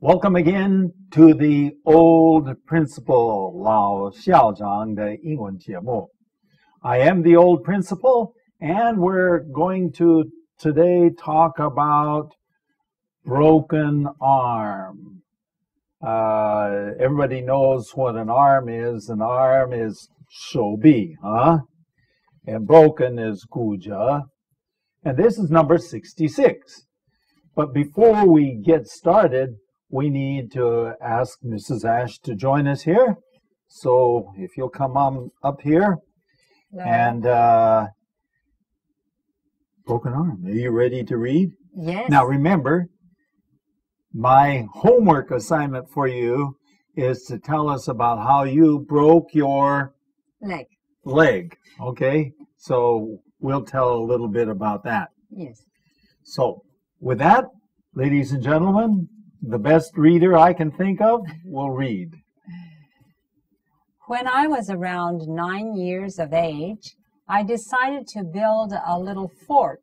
Welcome again to the Old Principal 老校长的英文节目. I am the Old Principal, and we're going to today talk about broken arm. Everybody knows what an arm is. An arm is 手臂, huh? And broken is 骨折. And this is number 66. But before we get started, we need to ask Mrs. Ash to join us here. So if you'll come on up here. Hello. And broken arm. Are you ready to read? Yes. Now remember, my homework assignment for you is to tell us about how you broke your leg. Okay? So we'll tell a little bit about that. Yes. So with that, ladies and gentlemen, the best reader I can think of will read. When I was around 9 years of age, I decided to build a little fort.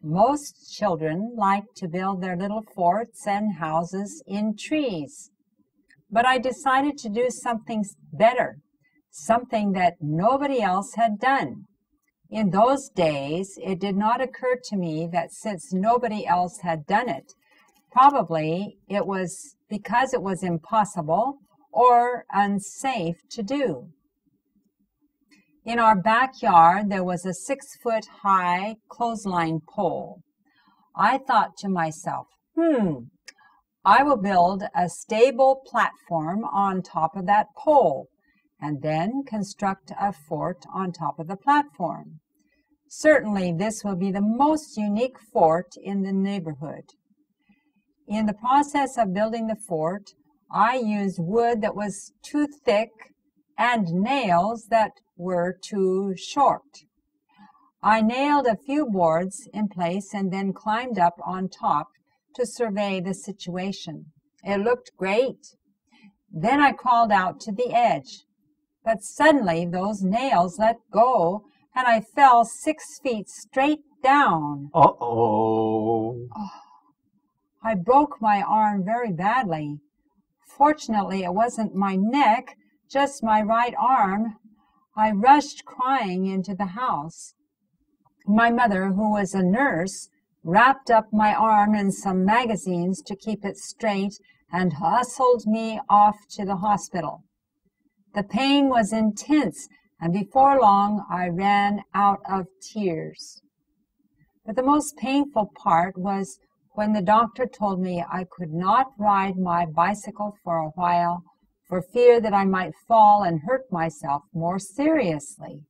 Most children like to build their little forts and houses in trees. But I decided to do something better, something that nobody else had done. In those days, it did not occur to me that since nobody else had done it, probably it was because it was impossible or unsafe to do. In our backyard, there was a 6-foot-high clothesline pole. I thought to myself, I will build a stable platform on top of that pole and then construct a fort on top of the platform. Certainly, this will be the most unique fort in the neighborhood. In the process of building the fort, I used wood that was too thick and nails that were too short. I nailed a few boards in place and then climbed up on top to survey the situation. It looked great. Then I crawled out to the edge. But suddenly those nails let go and I fell 6 feet straight down. Uh-oh. I broke my arm very badly. Fortunately, it wasn't my neck, just my right arm. I rushed crying into the house. My mother, who was a nurse, wrapped up my arm in some magazines to keep it straight and hustled me off to the hospital. The pain was intense, and before long I ran out of tears. But the most painful part was when the doctor told me I could not ride my bicycle for a while for fear that I might fall and hurt myself more seriously.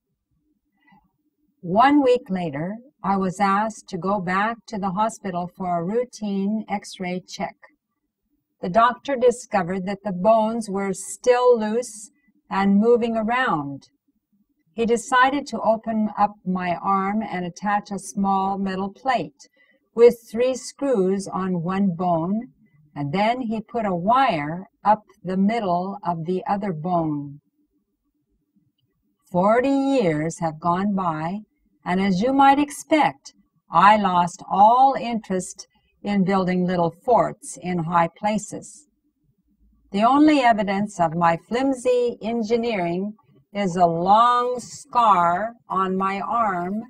1 week later, I was asked to go back to the hospital for a routine X-ray check. The doctor discovered that the bones were still loose and moving around. He decided to open up my arm and attach a small metal plate with 3 screws on one bone, and then he put a wire up the middle of the other bone. 40 years have gone by, and as you might expect, I lost all interest in building little forts in high places. The only evidence of my flimsy engineering is a long scar on my arm,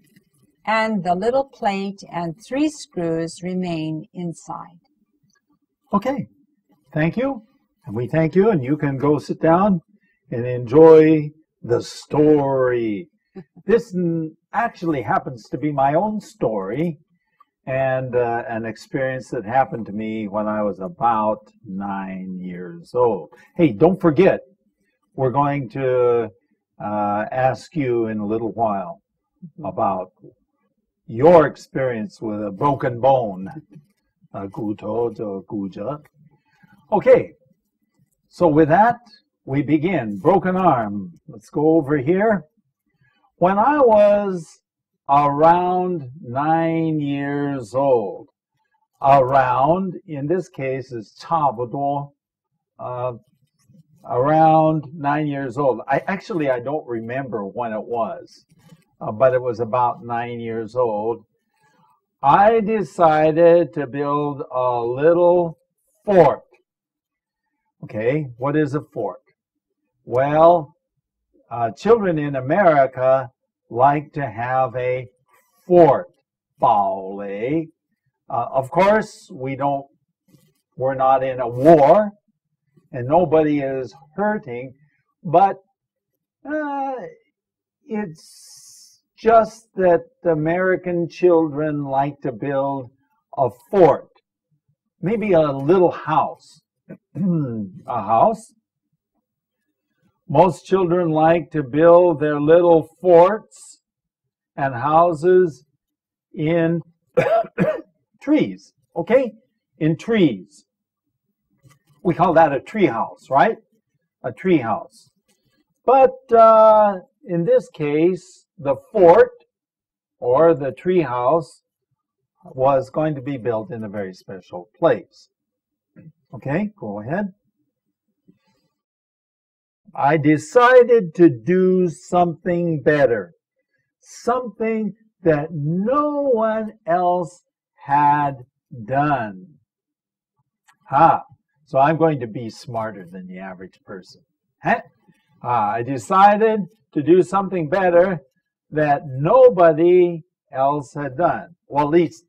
and the little plate and 3 screws remain inside. Okay, thank you. And we thank you, and you can go sit down and enjoy the story. This actually happens to be my own story and an experience that happened to me when I was about 9 years old. Hey, don't forget, we're going to ask you in a little while about your experience with a broken bone, 骨头的骨折. Okay, so with that, we begin. Broken arm. Let's go over here. When I was around 9 years old, around, in this case, is 差不多, around 9 years old. I don't remember when it was. But it was about 9 years old. I decided to build a little fort. Okay, what is a fort? Well, children in America like to have a fort, 堡垒. Of course, we're not in a war, and nobody is hurting, but it's just that American children like to build a fort, maybe a little house. A house. Most children like to build their little forts and houses in trees, okay? In trees. We call that a tree house, right? A tree house. But in this case, the fort or the tree house was going to be built in a very special place. Okay, go ahead. I decided to do something better, something that no one else had done. So I'm going to be smarter than the average person. I decided to do something better that nobody else had done. Well, at least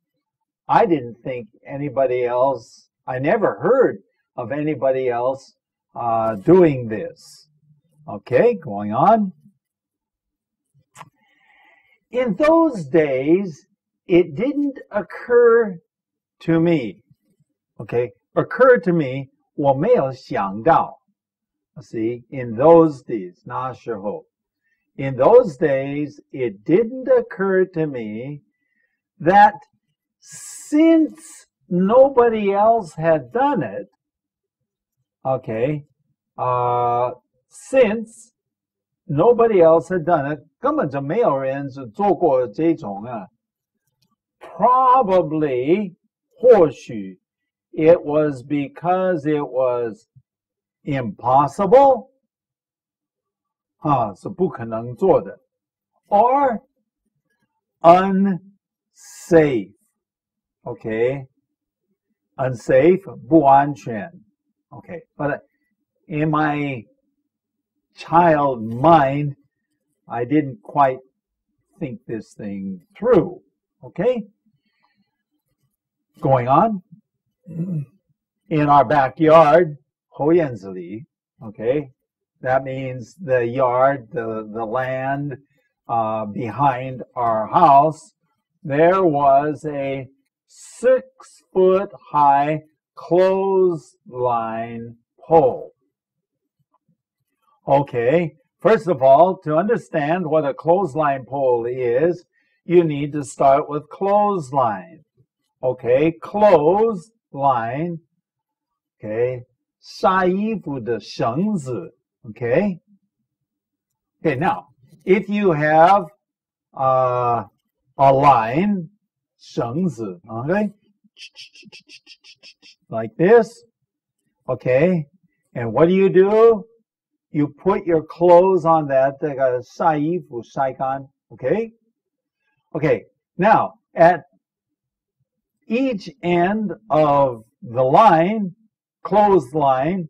I didn't think anybody else, I never heard of anybody else doing this. Okay, going on. In those days, it didn't occur to me. Okay, occur to me, 我没有想到. See, in those days, 那时候. In those days, it didn't occur to me that since nobody else had done it, okay, since nobody else had done it, 根本就没有人是做过这种啊. Probably, 或许, it was because it was impossible, 是不可能做的, or unsafe, okay, unsafe, 不安全, okay, but in my child mind, I didn't quite think this thing through, okay? Going on, in our backyard, 后院子里, okay? That means the yard, the land behind our house, there was a 6-foot-high clothesline pole. Okay, first of all, to understand what a clothesline pole is, you need to start with clothesline. Okay, clothesline. Okay, 晒衣服的绳子. Okay. Okay, now, if you have a line, 绳子, okay, like this, okay, and what do? You put your clothes on that, 这个晒衣服晒干, okay? Okay, now, at each end of the line, clothesline,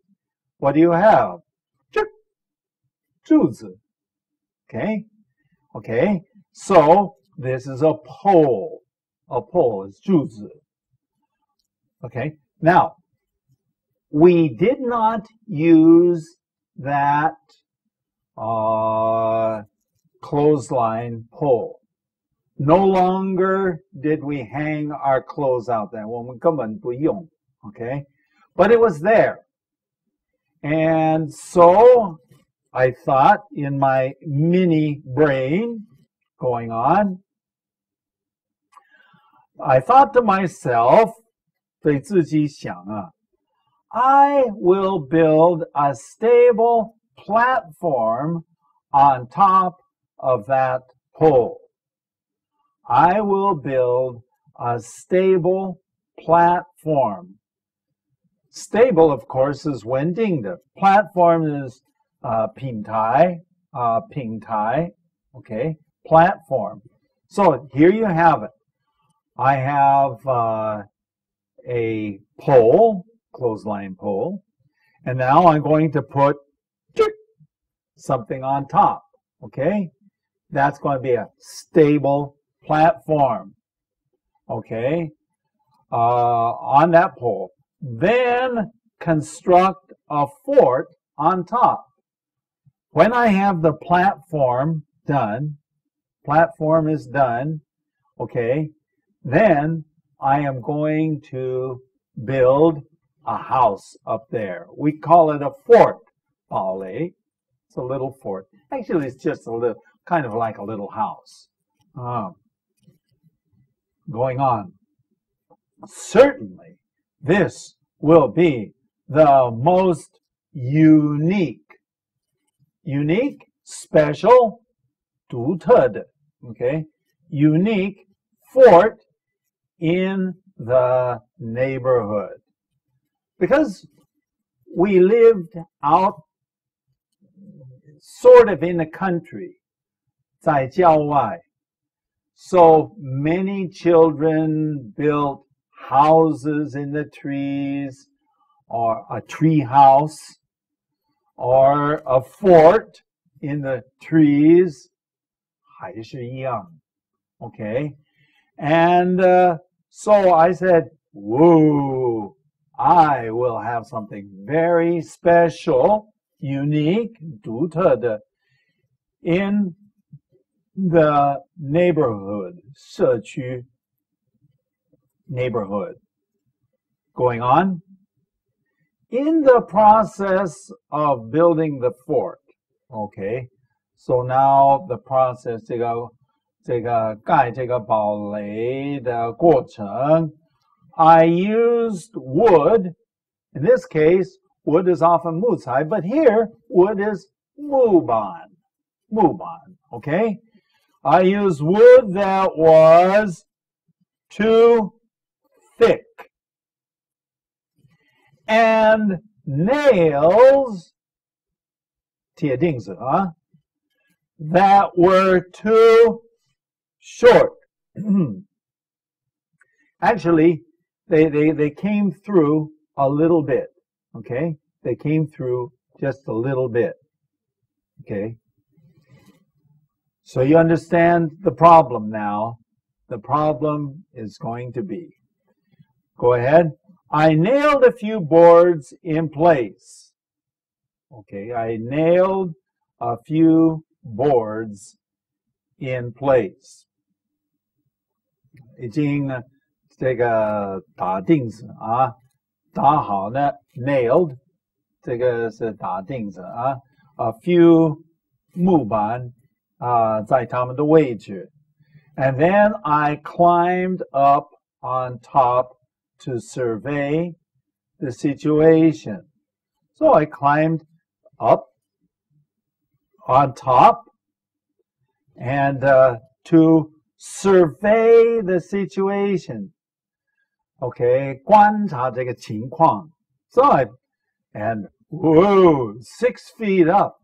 what do you have? 柱子. Okay? Okay, so this is a pole. A pole is 柱子. Okay, now, we did not use that clothesline pole. No longer did we hang our clothes out there. 我们根本不用, okay? But it was there. And so I thought in my mini brain going on, I thought to myself, 对自己想啊, I will build a stable platform on top of that pole. I will build a stable platform. Stable, of course, is 稳定的. Platform is 平台, okay, platform. So here you have it. I have a pole, clothesline pole. And now I'm going to put something on top. Okay? That's going to be a stable platform. Okay? On that pole. Then construct a fort on top. When I have the platform done, platform is done, okay, then I am going to build a house up there. We call it a fort, 堡垒. It's a little fort. Actually, it's just a little, kind of like a little house. Going on. Certainly, this will be the most unique, special, 独特的, okay, unique fort in the neighborhood. Because we lived out sort of in the country, 在郊外. So many children built houses in the trees, or a tree house, or a fort in the trees, 还是一样, okay? And so I said, whoa, I will have something very special, unique, 独特的, in the neighborhood, 社区 neighborhood. Going on. In the process of building the fort, okay, so now the process, 这个盖这个堡垒的过程, I used wood. In this case, wood is often 木材, but here wood is 木板, okay? I used wood that was too thick. And nails, 铁钉子, that were too short. Actually, they came through a little bit, okay? They came through just a little bit, okay? So you understand the problem now. The problem is going to be, go ahead. I nailed a few boards in place. Okay, I nailed a few boards in place. 已经这个打钉子啊，打好了 nailed， 这个是打钉子啊。A few 木板在它们的位置。And then I climbed up on top to survey the situation. So I climbed up on top and to survey the situation. Okay, 观察这个情况. So and whoa, 6 feet up,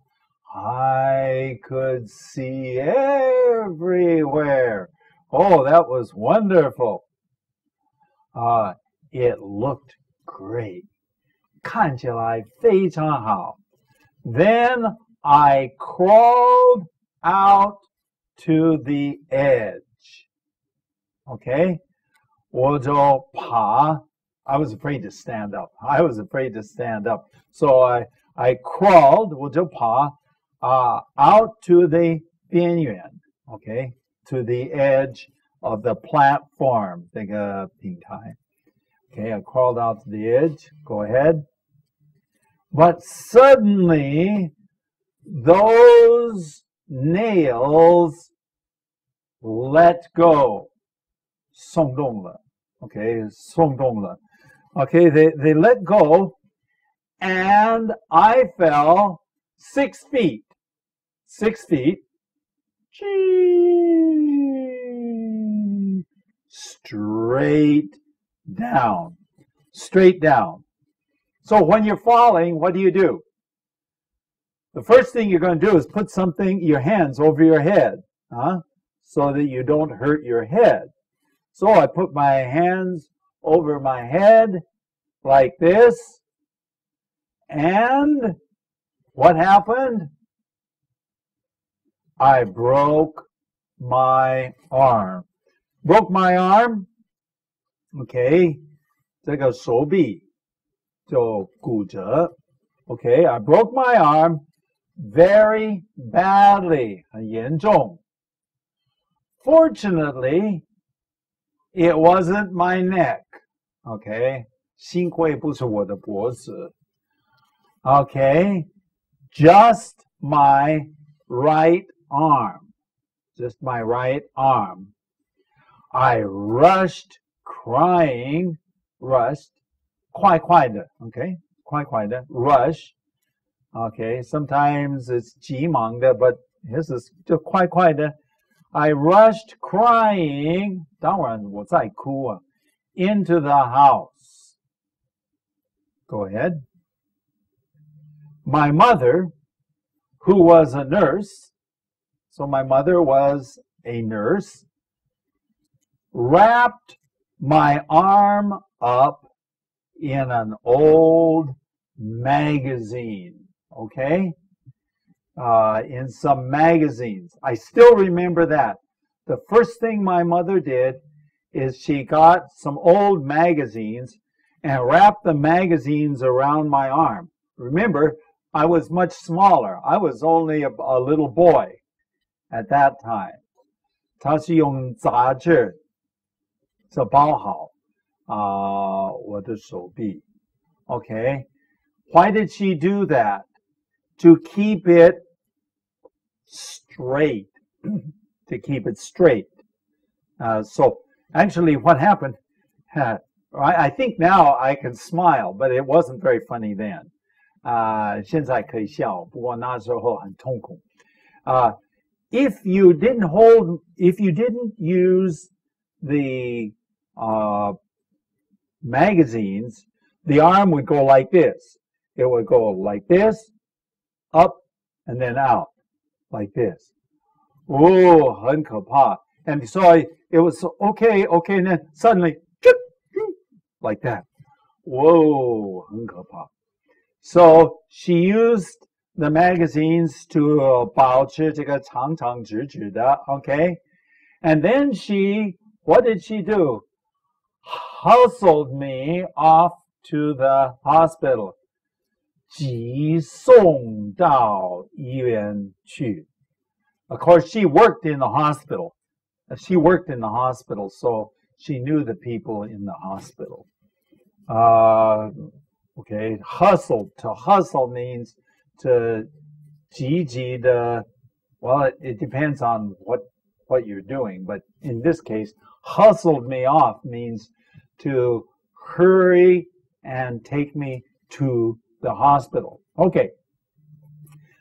I could see everywhere. Oh, that was wonderful. It looked great. 看起来非常好. Then I crawled out to the edge. Okay? 我就爬. I was afraid to stand up. So I crawled, 我就爬, out to the 边缘. Okay? To the edge of the platform. 这个平台. Okay, I crawled out to the edge. Go ahead. But suddenly, those nails let go. 松动了. Okay, 松动了. Okay, they let go, and I fell 6 feet. 6 feet. Straight down. Straight down. So when you're falling, what do? The first thing you're going to do is put your hands over your head, so that you don't hurt your head. So I put my hands over my head like this. And what happened? I broke my arm. Broke my arm. Okay. 这个手臂就骨折. Okay, I broke my arm very badly. 很严重. Fortunately, it wasn't my neck. Okay, 幸亏不是我的脖子. Okay, just my right arm. Just my right arm. I rushed crying. Rushed. 快快的. Okay, 快快的. Rush. Okay, sometimes it's 急忙的, but this is 就快快的. I rushed crying. 当然我在哭啊. Into the house. Go ahead. My mother, who was a nurse, so my mother was a nurse, wrapped my arm up in an old magazine, okay? In some magazines. I still remember that. The first thing my mother did is she got some old magazines and wrapped the magazines around my arm. Remember, I was much smaller. I was only a little boy at that time. 她是用杂志这包好我的手臂. Okay. Why did she do that? To keep it straight. To keep it straight. So actually what happened, I think now I can smile, but it wasn't very funny then. 现在可以笑，不过那时候很痛苦. If you didn't use the magazines, the arm would go like this. It would go like this, up, and then out, like this. Oh, 很可怕. And so it was okay, and then suddenly, like that. Whoa, 很可怕. So she used the magazines to 保持这个长长直直的, okay? And then what did she do? Hustled me off to the hospital. 急送到医院去. Of course, she worked in the hospital. She worked in the hospital, so she knew the people in the hospital. Okay, hustle. To hustle means to 急急的, well, it depends on what you're doing, but in this case, hustled me off means to hurry and take me to the hospital. Okay.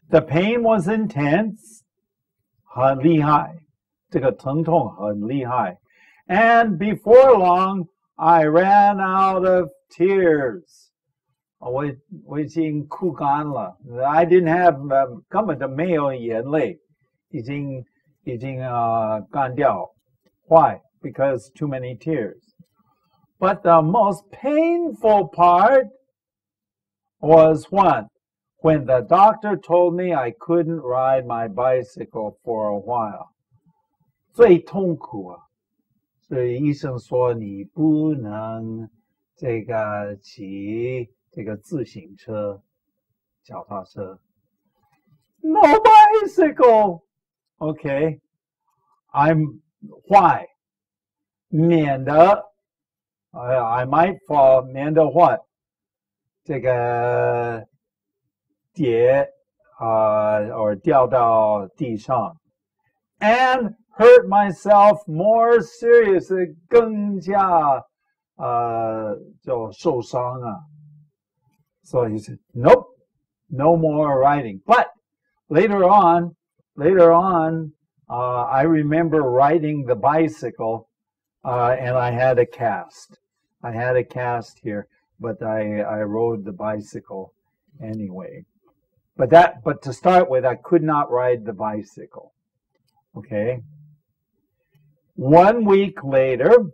The pain was intense. 很厉害. 这个疼痛很厉害. And before long, I ran out of tears. 我已经哭干了. I didn't have 根本就没有眼泪. 已经干掉. Why? Because too many tears. But the most painful part was what? When the doctor told me I couldn't ride my bicycle for a while. 最痛苦啊. 所以医生说你不能骑这个自行车, 脚踏车. No bicycle. Okay. Why? 免得 I might fall. 免得 what? 这个跌or 掉到地上 and hurt myself more seriously. 更加就受伤啊. So he said, nope, no more riding. But later on, I remember riding the bicycle, and I had a cast. I had a cast here, but I rode the bicycle anyway. But to start with, I could not ride the bicycle. Okay. 1 week later,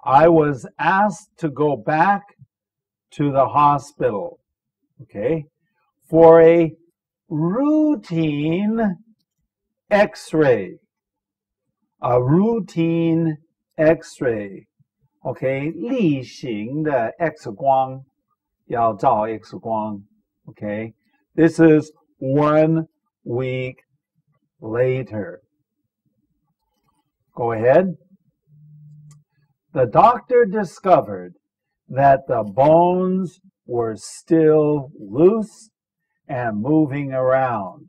I was asked to go back to the hospital, okay, for a routine X-ray. A routine X-ray, okay, 例行的 X 光，要照 X 光, okay. This is 1 week later. Go ahead. The doctor discovered that the bones were still loose and moving around.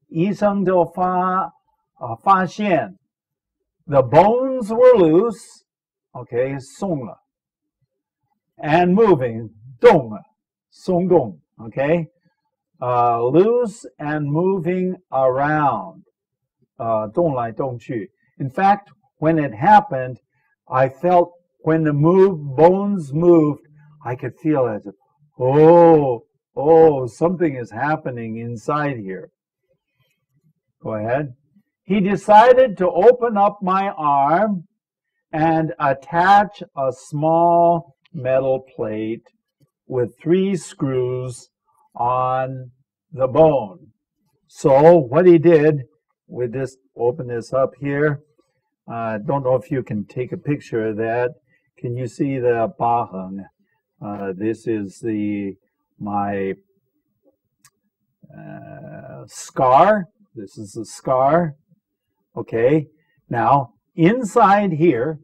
医生就发现 the bones were loose, okay, 松了 and moving, 动了松动 okay, loose and moving around, 动来动去. In fact, when it happened, I felt when the bones moved, I could feel it. Oh, something is happening inside here. Go ahead. He decided to open up my arm and attach a small metal plate with 3 screws on the bone. So what he did, we just open this up here. I don't know if you can take a picture of that. Can you see the 疤痕? This is my scar. This is the scar. Okay. Now, inside here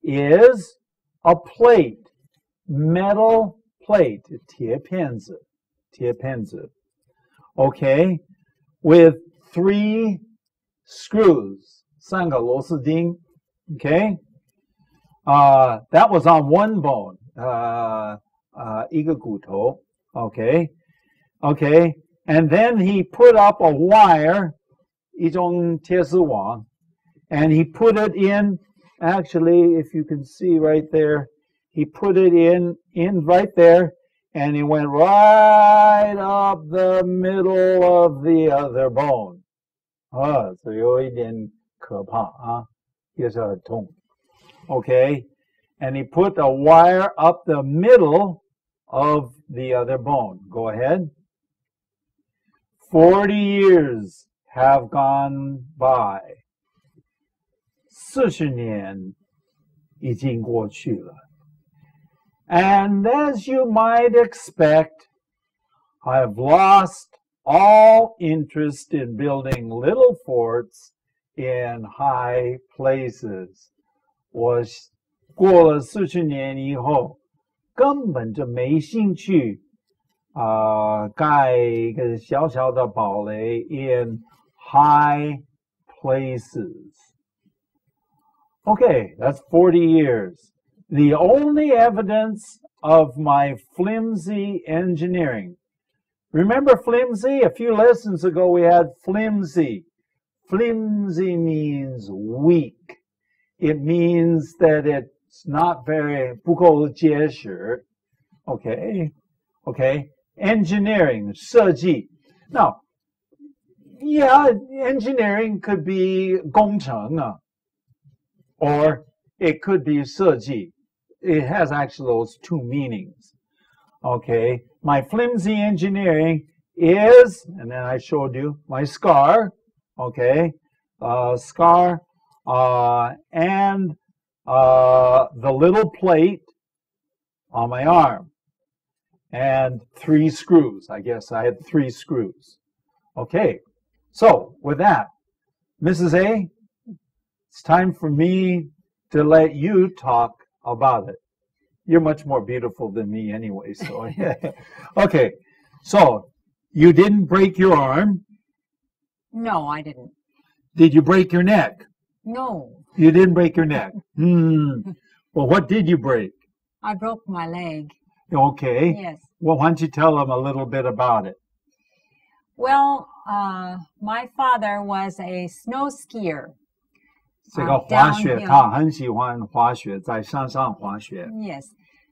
is a plate, metal plate, 铁片子, okay, with 3 screws, 3个螺丝钉, okay. That was on one bone, 一个骨头, okay. And then he put up a wire, 一种铁丝网, and he put it in, actually, if you can see right there, he put it in right there, and he went right up the middle of the other bone. 所以有一点可怕啊，也是很痛. Okay, and he put a wire up the middle of the other bone. Go ahead. 40 years have gone by. 40年已经过去了. And as you might expect, I have lost all interest in building little forts in high places. 我过了40年以后，根本就没兴趣盖一个小小的堡垒 in high places. Okay, that's 40 years. The only evidence of my flimsy engineering. Remember flimsy? A few lessons ago we had flimsy. Flimsy means weak. It means that it's not very 不够结实. Okay. Engineering, 设计. Now, yeah, engineering could be 工程, or it could be 设计. It has actually those 2 meanings. Okay, my flimsy engineering is, and then I showed you my scar, okay, scar, and the little plate on my arm, and 3 screws. I guess I had 3 screws. Okay, so with that, Mrs. A, it's time for me to let you talk about it. You're much more beautiful than me anyway, so okay. So, you didn't break your arm? No, I didn't. Did you break your neck? No. You didn't break your neck. Well, what did you break? I broke my leg. Okay. Yes. Well, why don't you tell them a little bit about it? Well, my father was a snow skier. 这个滑雪，他很喜欢滑雪，在山上滑雪。Yes,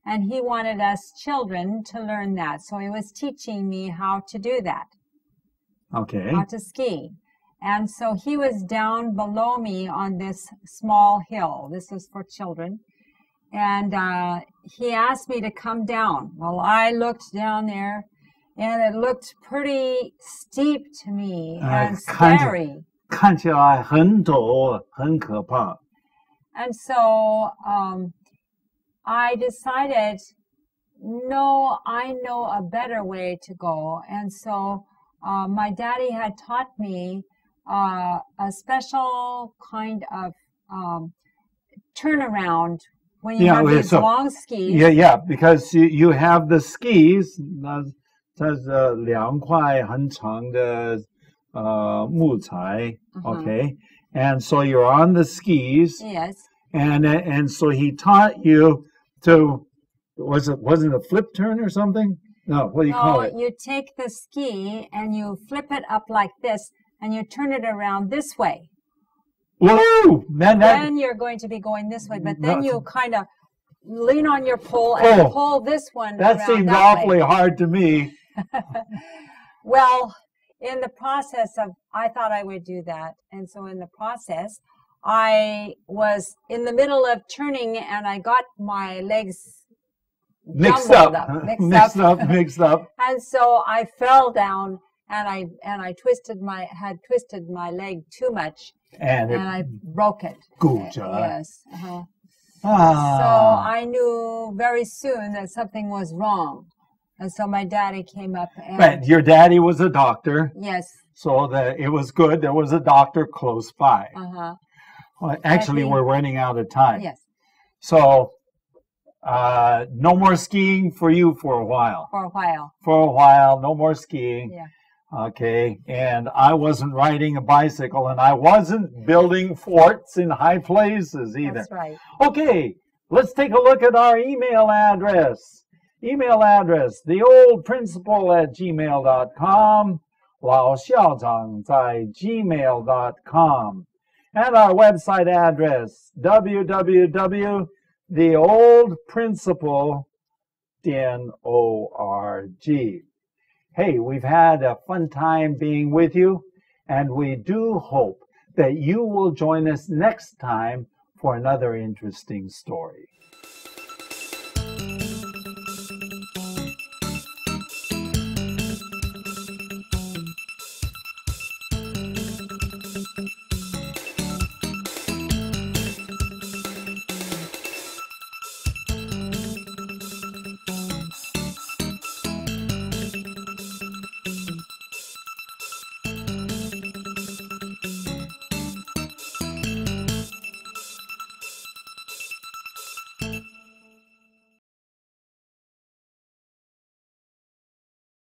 and he wanted us children to learn that, so he was teaching me how to do that. Okay. How to ski. And so he was down below me on this small hill. This is for children. And he asked me to come down. Well, I looked down there, and it looked pretty steep to me and scary. 看起来很陡，很可怕。 And so I decided, no, I know a better way to go. And so my daddy had taught me a special kind of turnaround when you have these long skis. Yeah, because you have the skis. 它是2块很长的木材 okay, and so you're on the skis. Yes. And so he taught you to, wasn't it a flip turn or something? No, what do you call it? You take the ski and you flip it up like this, and you turn it around this way. Whoa! Then you're going to be going this way, but then you kind of lean on your pole and pull this one that around seemed that awfully way. hard to me. Well, in the process of, I thought I would do that. And so in the process, I was in the middle of turning and I got my legs Mixed up. Mixed up. And so I fell down and I twisted my leg too much and I broke it. Good. Yes. So I knew very soon that something was wrong. And so my daddy came up and... But your daddy was a doctor. Yes. So that it was good. There was a doctor close by. Well, actually, we're running out of time. Yes. So no more skiing for you for a while. For a while. For a while, no more skiing. Yeah. Okay. And I wasn't riding a bicycle, and I wasn't building forts in high places either. That's right. Okay. Let's take a look at our email address. Email address, theoldprincipal@gmail.com, 老校长在 gmail.com, and our website address, www.theoldprincipal.org. Hey, we've had a fun time being with you, and we do hope that you will join us next time for another interesting story.